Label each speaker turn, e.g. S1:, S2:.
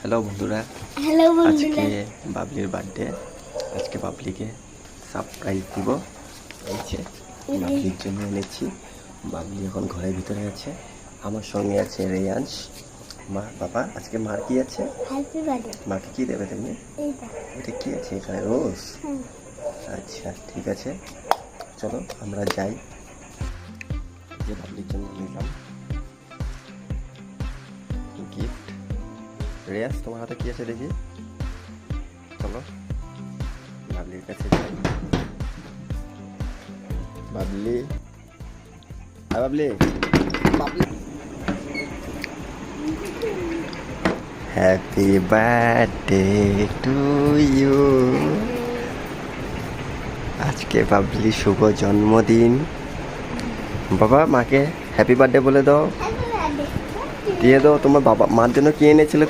S1: Hello বন্ধুরা,
S2: hello
S1: আজকে
S2: বন্ধুরা।
S1: বাবলির বার্থডে। আজকে বাবলিকে সারপ্রাইজ দিব। এই যে বাবলির জন্য এনেছি। বাবলি এখন ঘরের ভিতরে আছে, আমার সঙ্গে আছে রেয়াংশ। মা বাবা, আজকে মার কি আছে?
S2: Happy birthday.
S1: মাকে কি দেবে তুমি?
S2: এইটা।
S1: এটা কি আছে এখানে? রোজ?
S2: হুম।
S1: আচ্ছা ঠিক আছে, চলো আমরা যাই। যে বাবলির জন্য নিলাম গিফট। রেয়াজ, তোমার হাতে কি আছে দেখি? চলো বাবলির কাছে যাই। বাবলি, হ্যাঁ Babli, Babli. Happy birthday to you. আজকে বাবলি শুভ জন্মদিন। বাবা, মাকে হ্যাপি বার্থডে বলে দাও।
S2: Happy birthday.
S1: দিয়ে দাও। তোমার বাবা মার জন্য কি এনেছিলে?